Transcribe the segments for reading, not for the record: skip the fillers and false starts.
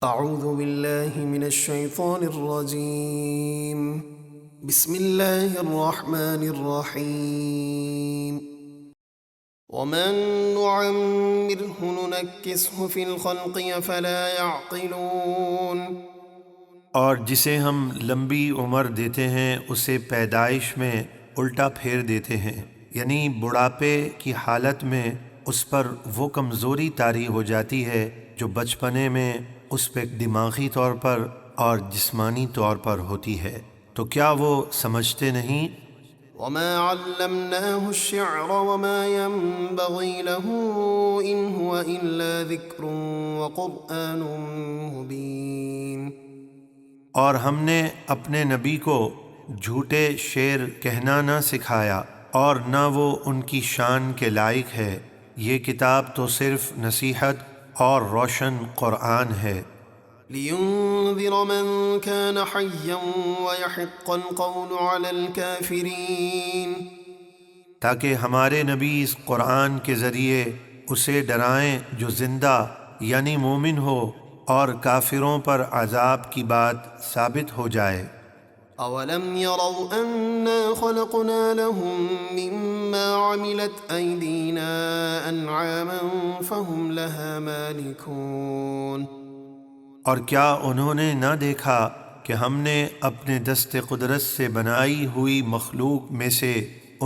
اعوذ باللہ من الشیطان الرجیم بسم اللہ الرحمن الرحیم ومن نعمره ننکسه فی الخلق فلا يعقلون۔ اور جسے ہم لمبی عمر دیتے ہیں اسے پیدائش میں الٹا پھیر دیتے ہیں، یعنی بڑھاپے کی حالت میں اس پر وہ کمزوری طاری ہو جاتی ہے جو بچپنے میں اس پہ دماغی طور پر اور جسمانی طور پر ہوتی ہے، تو کیا وہ سمجھتے نہیں؟ وما علمناه الشعر وما ينبغي له إن هو إلا ذكر وقرآن مبين۔ اور ہم نے اپنے نبی کو جھوٹے شعر کہنا نہ سکھایا اور نہ وہ ان کی شان کے لائق ہے، یہ کتاب تو صرف نصیحت اور روشن قرآن ہے۔ لِيُنذِرَ مَن كَانَ حَيًّا وَيَحِقَّ الْقَوْلُ عَلَى الْكَافِرِينَ۔ تاکہ ہمارے نبی اس قرآن کے ذریعے اسے ڈرائیں جو زندہ یعنی مومن ہو، اور کافروں پر عذاب کی بات ثابت ہو جائے۔ أَوَلَمْ يَرَوْا أَنَّا خَلَقْنَا لَهُم مِّمَّا عَمِلَتْ أَيْدِينَا أَنْعَامًا فَهُمْ لَهَا مَالِكُونَ۔ اور کیا انہوں نے نہ دیکھا کہ ہم نے اپنے دست قدرت سے بنائی ہوئی مخلوق میں سے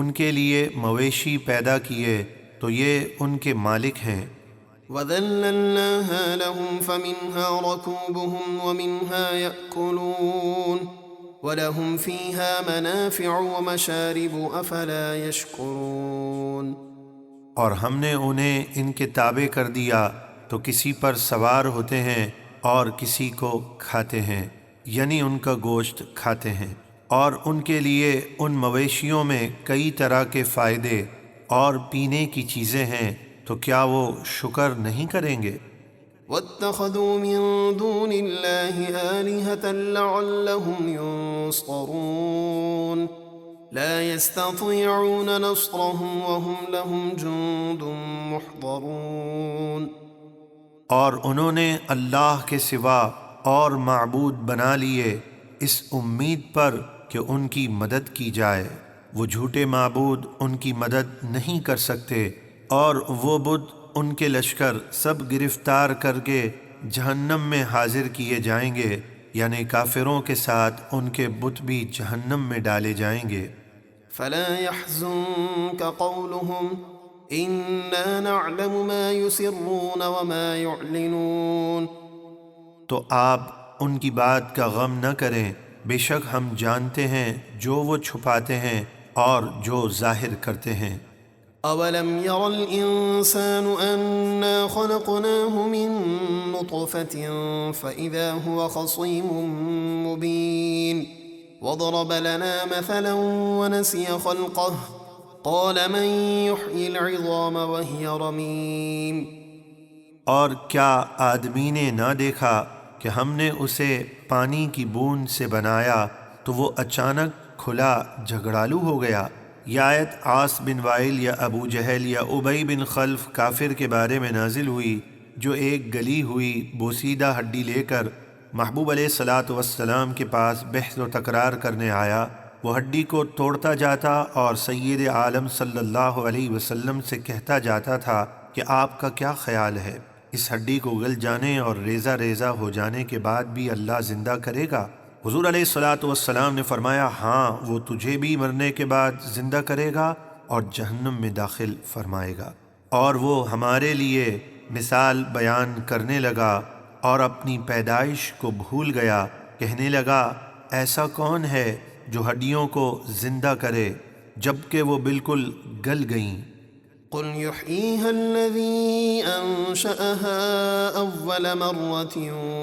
ان کے لیے مویشی پیدا کیے تو یہ ان کے مالک ہیں۔ وَذَلَّلْنَاهَا لَهُمْ فَمِنْهَا رَكُوبُهُمْ وَمِنْهَا يَأْكُلُونَ وَلَهُمْ فِيهَا مَنَافِعُ وَمَشَارِبُ أَفَلَا يَشْكُرُونَ۔ اور ہم نے انہیں ان کے تابع کر دیا تو کسی پر سوار ہوتے ہیں اور کسی کو کھاتے ہیں، یعنی ان کا گوشت کھاتے ہیں، اور ان کے لیے ان مویشیوں میں کئی طرح کے فائدے اور پینے کی چیزیں ہیں، تو کیا وہ شکر نہیں کریں گے؟ وَاتَّخَذُوا مِن دُونِ اللَّهِ آلِهَةً لَعَلَّهُمْ يُنصَرُونَ لَا يَسْتَطِيعُونَ نَصْرَهُمْ وَهُمْ لَهُمْ جُندٌ مُّحْضَرُونَ۔ اور انہوں نے اللہ کے سوا اور معبود بنا لیے اس امید پر کہ ان کی مدد کی جائے، وہ جھوٹے معبود ان کی مدد نہیں کر سکتے، اور وہ بت ان کے لشکر سب گرفتار کر کے جہنم میں حاضر کیے جائیں گے، یعنی کافروں کے ساتھ ان کے بت بھی جہنم میں ڈالے جائیں گے۔ فلا يحزنك قولهم إنا نعلم ما يسرون وما يعلنون۔ تو آپ ان کی بات کا غم نہ کریں، بے شک ہم جانتے ہیں جو وہ چھپاتے ہیں اور جو ظاہر کرتے ہیں۔ أولم ير الإنسان أنا خلقناه من نطفة فإذا هو خصيم مبين وضرب لنا مثلا ونسي خلقه قال من يحيي العظام وهي رميم۔ اور کیا آدمی نے نہ دیکھا کہ ہم نے اسے پانی کی بوند سے بنایا تو وہ اچانک کھلا جھگڑالو ہو گیا۔ یہ آیت عاص بن وائل یا ابو جہل یا ابی بن خلف کافر کے بارے میں نازل ہوئی، جو ایک گلی ہوئی بوسیدہ ہڈی لے کر محبوب علیہ الصلاۃ والسلام کے پاس بحث و تکرار کرنے آیا۔ وہ ہڈی کو توڑتا جاتا اور سید عالم صلی اللہ علیہ وسلم سے کہتا جاتا تھا کہ آپ کا کیا خیال ہے، اس ہڈی کو گل جانے اور ریزہ ریزہ ہو جانے کے بعد بھی اللہ زندہ کرے گا؟ حضور علیہ الصلاۃ والسلام نے فرمایا، ہاں، وہ تجھے بھی مرنے کے بعد زندہ کرے گا اور جہنم میں داخل فرمائے گا۔ اور وہ ہمارے لیے مثال بیان کرنے لگا اور اپنی پیدائش کو بھول گیا، کہنے لگا، ایسا کون ہے جو ہڈیوں کو زندہ کرے جبکہ وہ بالکل گل گئیں؟ قل يحييها الذي أنشأها أول مرة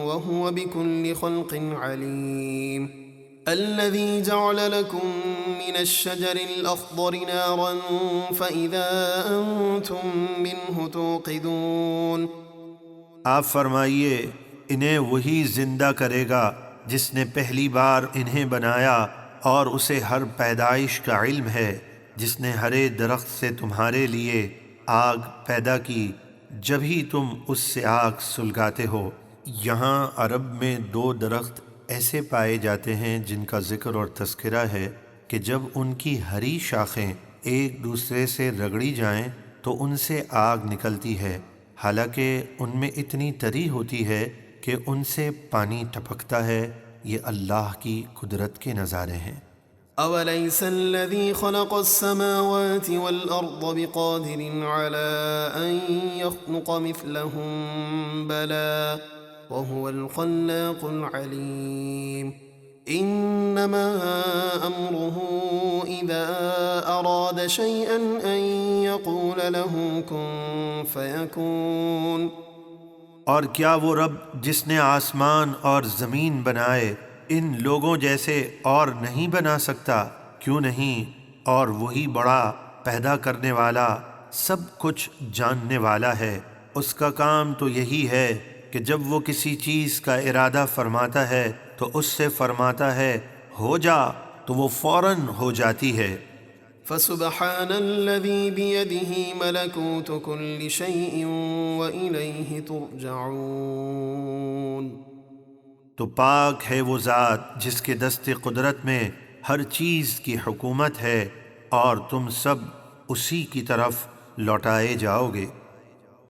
وهو بكل خلق عليم الذي جعل لكم من الشجر الأخضر نارا فإذا أنتم منه توقدون۔ آپ فرمائیے، انہیں وہی زندہ کرے گا جس نے پہلی بار انہیں بنایا، اور اسے ہر پیدائش کا علم ہے، جس نے ہرے درخت سے تمہارے لیے آگ پیدا کی جب ہی تم اس سے آگ سلگاتے ہو، یہاں عرب میں دو درخت ایسے پائے جاتے ہیں جن کا ذکر اور تذکرہ ہے کہ جب ان کی ہری شاخیں ایک دوسرے سے رگڑی جائیں تو ان سے آگ نکلتی ہے، حالانکہ ان میں اتنی تری ہوتی ہے کہ ان سے پانی ٹپکتا ہے۔ یہ اللہ کی قدرت کے نظارے ہیں۔ أوليس الذي خلق السماوات والأرض بقادر على أن يخلق مثلهم بلى وهو الخلاق العليم إنما أمره إذا أراد شيئا أن يقول له كن فيكون۔ اور کیا وہ رب جس نے آسمان اور زمین بنائے ان لوگوں جیسے اور نہیں بنا سکتا؟ کیوں نہیں؟ اور وہی بڑا پیدا کرنے والا سب کچھ جاننے والا ہے۔ اس کا کام تو یہی ہے کہ جب وہ کسی چیز کا ارادہ فرماتا ہے تو اس سے فرماتا ہے ہو جا، تو وہ فوراً ہو جاتی ہے۔ فسبحان الذي بيده ملكوت كل شيء وإليه ترجعون۔ تو پاک ہے وہ ذات جس کے دست قدرت میں ہر چیز کی حکومت ہے اور تم سب اسی کی طرف لوٹائے جاؤ گے۔